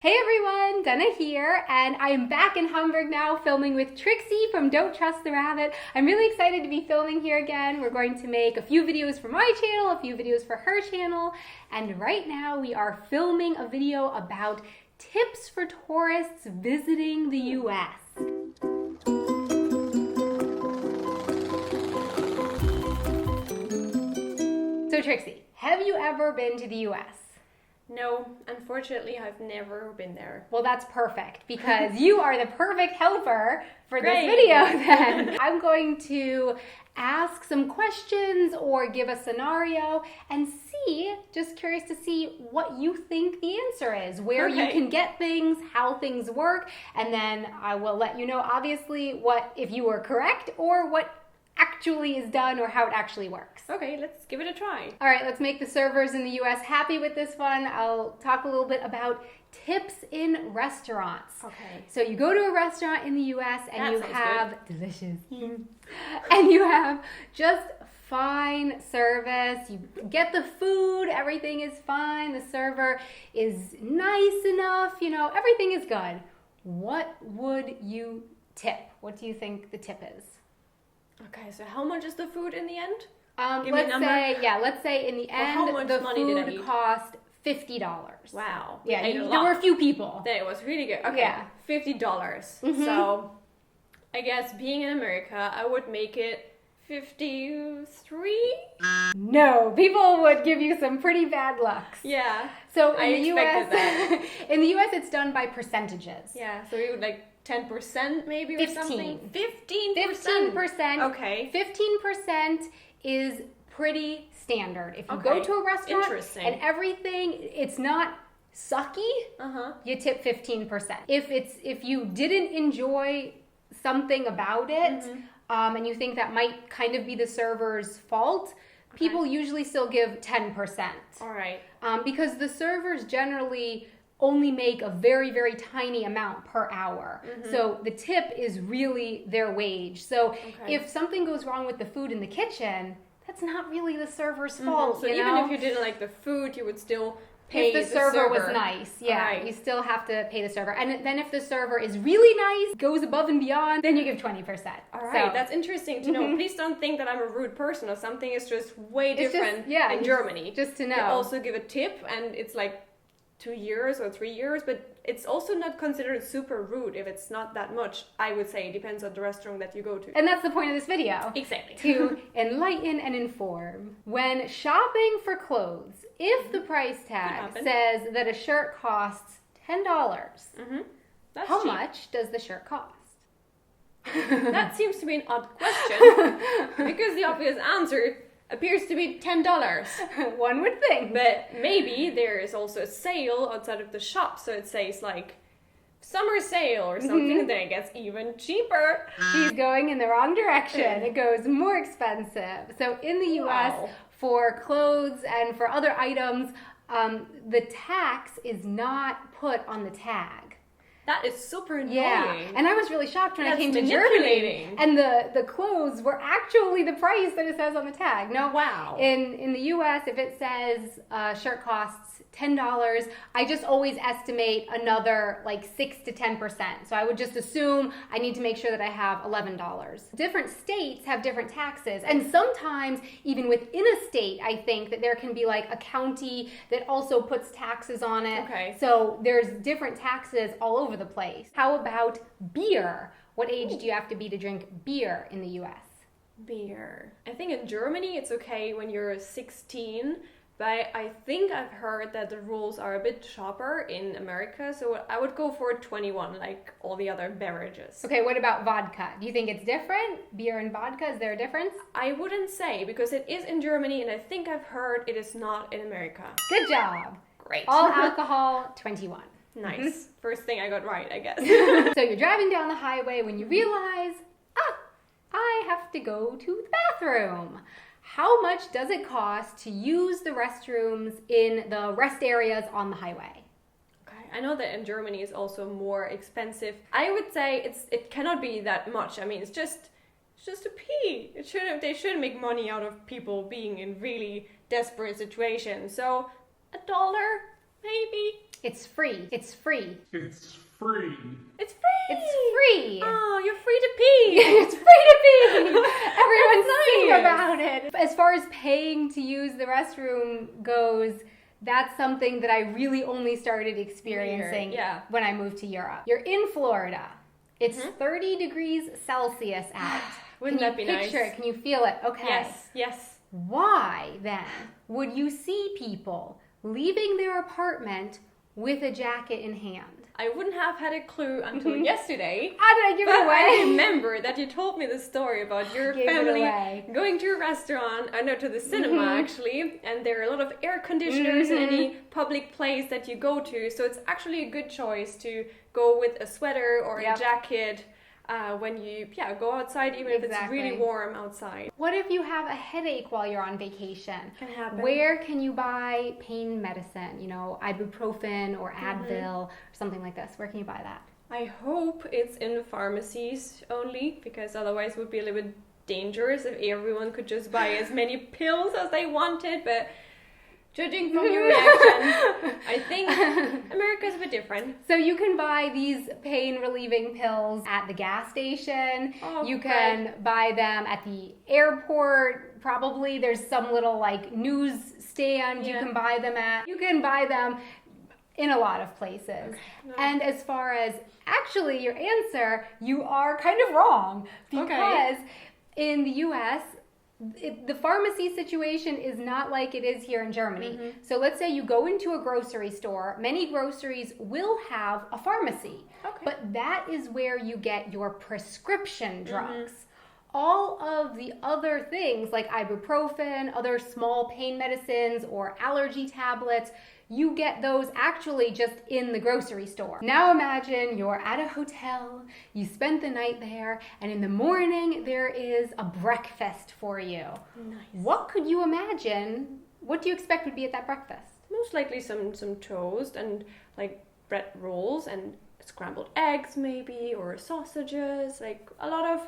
Hey everyone, Dana here, and I am back in Hamburg now filming with Trixie from Don't Trust the Rabbit. I'm really excited to be filming here again. We're going to make a few videos for my channel, a few videos for her channel, and right now we are filming a video about tips for tourists visiting the US. So Trixie, have you ever been to the US? No, unfortunately, I've never been there. Well, that's perfect because you are the perfect helper for Great. this video then. I'm going to ask some questions or give a scenario and see, just curious to see what you think the answer is, where you can get things, how things work, and then I will let you know obviously what if you were correct or what actually is done or how it actually works. Okay, let's give it a try. All right, let's make the servers in the US happy with this one. I'll talk a little bit about tips in restaurants. Okay. So you go to a restaurant in the US and That you sounds have delicious and you have just fine service. You get the food, everything is fine. The server is nice enough, you know, everything is good. What would you tip? What do you think the tip is? Okay, so how much is the food in the end? Let's say in the end the food cost $50. Wow. Yeah, there were a few people. Then it was really good. Okay, yeah. $50. Mm-hmm. So I guess being in America, I would make it 53? No, people would give you some pretty bad lucks. Yeah. So I expected that. In the US it's done by percentages. Yeah, so we would like 10% maybe or 15. something? 15%. 15%. Okay. 15% is pretty standard. If you go to a restaurant and everything, it's not sucky, you tip 15%. If you didn't enjoy something about it, and you think that might kind of be the server's fault, people usually still give 10%. All right. Because the servers generally only make a very, very tiny amount per hour. So the tip is really their wage. So if something goes wrong with the food in the kitchen, that's not really the server's fault. So even if you didn't like the food, you would still pay the server was nice. Yeah, you still have to pay the server. And then if the server is really nice, goes above and beyond, then you give 20%. All right, that's interesting to know. Please don't think that I'm a rude person or something. It's just way different in Germany. Just to know. They also give a tip and it's like 2 years or 3 years, but it's also not considered super rude if it's not that much. I would say it depends on the restaurant that you go to. And that's the point of this video. Exactly. To enlighten and inform. When shopping for clothes, if the price tag says that a shirt costs $10, how much does the shirt cost? That seems to be an odd question because the obvious answer appears to be $10. One would think. But maybe there is also a sale outside of the shop, so it says like summer sale or something, then it gets even cheaper. She's going in the wrong direction. It goes more expensive. So in the US, for clothes and for other items, the tax is not put on the tag. That is super annoying. Yeah, and I was really shocked when I came to Germany, and the clothes were actually the price that it says on the tag. No, in the US, if it says shirt costs $10, I just always estimate another like 6 to 10%. So I would just assume I need to make sure that I have $11. Different states have different taxes, and sometimes even within a state, I think that there can be like a county that also puts taxes on it. Okay. So there's different taxes all over the place. How about beer? What age do you have to be to drink beer in the US? Beer. I think in Germany it's okay when you're 16, but I think I've heard that the rules are a bit sharper in America, so I would go for 21 like all the other beverages. Okay, what about vodka? Do you think it's different? Beer and vodka, is there a difference? I wouldn't say, because it is in Germany and I think I've heard it is not in America. Good job. Great. All alcohol, 21. Nice. First thing I got right, I guess. So you're driving down the highway when you realize, I have to go to the bathroom. How much does it cost to use the restrooms in the rest areas on the highway? Okay, I know that in Germany it's also more expensive. I would say it cannot be that much. I mean, it's just a pee. They shouldn't make money out of people being in really desperate situations. So $1, maybe. It's free. It's free. It's free. It's free. It's free. Oh, you're free to pee. It's free to pee. Everyone's singing nice. about it. As far as paying to use the restroom goes, that's something that I really only started experiencing when I moved to Europe. You're in Florida. It's 30 degrees Celsius out. Wouldn't that be nice? Can you picture it? Can you feel it? Okay. Yes. Why, then, would you see people leaving their apartment with a jacket in hand? I wouldn't have had a clue until yesterday. How did I give it away? I remember that you told me the story about your family going to a restaurant, to the cinema actually, and there are a lot of air conditioners in any public place that you go to, so it's actually a good choice to go with a sweater or a jacket when you go outside, even if it's really warm outside. What if you have a headache while you're on vacation? Can happen. Where can you buy pain medicine? Ibuprofen or Advil or something like this. Where can you buy that? I hope it's in pharmacies only, because otherwise it would be a little bit dangerous if everyone could just buy as many pills as they wanted, but judging from your reactions, I think America's a bit different. So you can buy these pain relieving pills at the gas station. You can buy them at the airport. Probably there's some little news stand you can buy them at. You can buy them in a lot of places. And as far as actually your answer, you are kind of wrong, because in the US, the pharmacy situation is not like it is here in Germany. So let's say you go into a grocery store. Many groceries will have a pharmacy, but that is where you get your prescription drugs. All of the other things like ibuprofen, other small pain medicines, or allergy tablets, you get those actually just in the grocery store. Now imagine you're at a hotel, you spent the night there, and in the morning there is a breakfast for you. Nice. What could you imagine? What do you expect would be at that breakfast? Most likely some toast and bread rolls and scrambled eggs maybe, or sausages, a lot of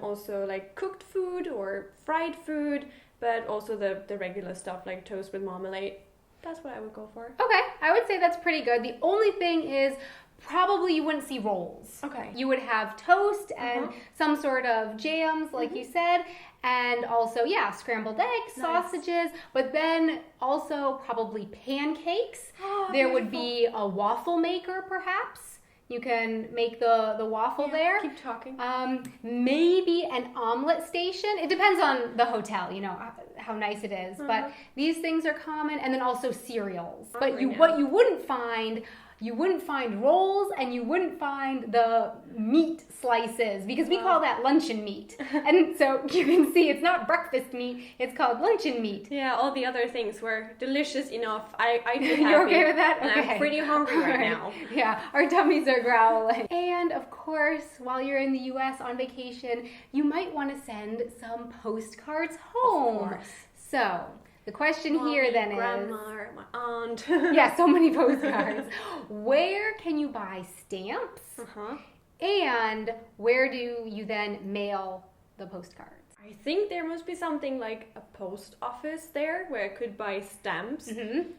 also cooked food or fried food, but also the regular stuff like toast with marmalade. That's what I would go for. Okay, I would say that's pretty good. The only thing is probably you wouldn't see rolls. Okay. You would have toast and some sort of jams, like you said, and also, scrambled eggs, sausages, but then also probably pancakes. There would be a waffle maker, perhaps. You can make the waffle there. Keep talking. Maybe an omelet station. It depends on the hotel, how nice it is. But these things are common, and then also cereals. But what you wouldn't find rolls, and you wouldn't find the meat slices, because we call that luncheon meat. And so you can see it's not breakfast meat, it's called luncheon meat. Yeah, all the other things were delicious enough. I'd be happy. You're okay with that? And I'm pretty hungry right now. Yeah, our tummies are growling. And of course, while you're in the US on vacation, you might want to send some postcards home. Of course. So, the question here then Grandma, my aunt. Yeah, so many postcards. Where can you buy stamps? And where do you then mail the postcards? I think there must be something like a post office there where I could buy stamps.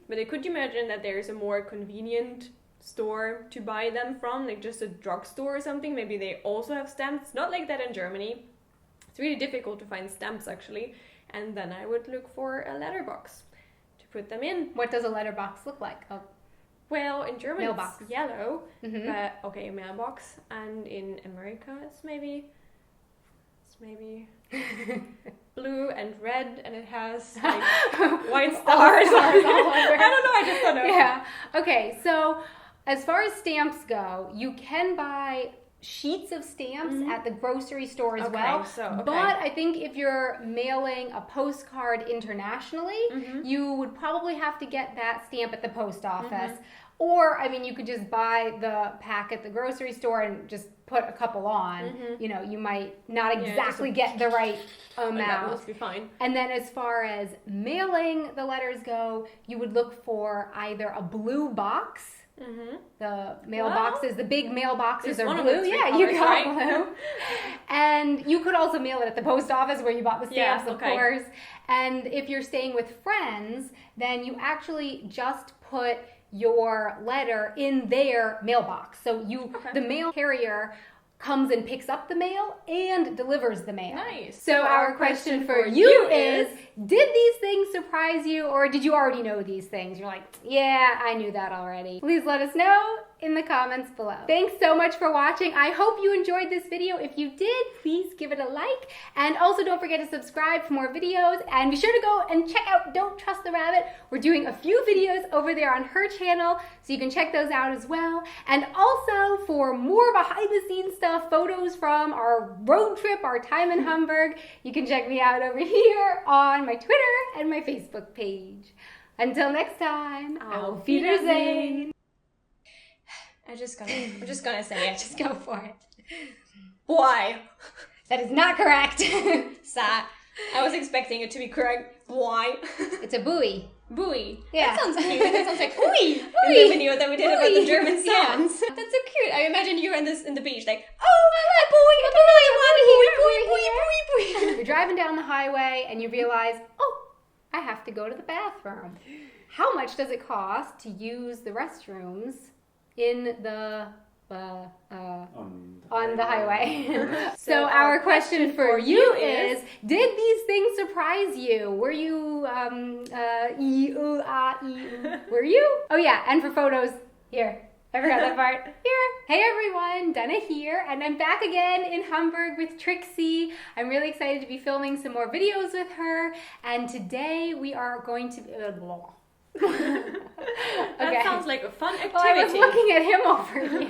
But I could imagine that there's a more convenient store to buy them from, like just a drugstore or something. Maybe they also have stamps. Not like that in Germany. It's really difficult to find stamps actually. And then I would look for a letterbox to put them in. What does a letterbox look like? Well, in German mailbox. It's yellow, but a mailbox. And in America it's maybe blue and red, and it has white stars all over. I don't know, I just don't know. Yeah. Okay, so as far as stamps go, you can buy sheets of stamps at the grocery store as well. But I think if you're mailing a postcard internationally, you would probably have to get that stamp at the post office. Or, you could just buy the pack at the grocery store and just put a couple on. You might not exactly get the right amount. That must be fine. And then as far as mailing the letters go, you would look for either a blue box. The mailboxes, the big mailboxes are blue. Yeah, you got blue. And you could also mail it at the post office where you bought the stamps, of course. And if you're staying with friends, then you actually just put your letter in their mailbox. So the mail carrier comes and picks up the mail and delivers the mail. Nice. So our question for you is, did these things surprise you, or did you already know these things? You're like, yeah, I knew that already. Please let us know in the comments below. Thanks so much for watching. I hope you enjoyed this video. If you did, please give it a like. And also don't forget to subscribe for more videos. And be sure to go and check out Don't Trust the Rabbit. We're doing a few videos over there on her channel, so you can check those out as well. And also for more behind the scenes stuff, photos from our road trip, our time in Hamburg, you can check me out over here on my Twitter and my Facebook page. Until next time, auf Wiedersehen. I'm just gonna say it. Just go for it. Why? That is not correct. Sad. I was expecting it to be correct. Why? It's a buoy. Buoy. Yeah. That sounds cute. That sounds like buoy. Buoy. In the video that we did about the German Yeah. songs. That's so cute. I imagine you in the beach, like, You're driving down the highway and you realize, oh, I have to go to the bathroom. How much does it cost to use the restrooms in the on the highway? So our question for you is, did these things surprise you? Were you were you? Oh yeah, and for photos, here. I forgot that part. Here. Hey everyone, Dana here, and I'm back again in Hamburg with Trixie. I'm really excited to be filming some more videos with her, and today we are going to That sounds like a fun activity. Well, I was looking at him over here.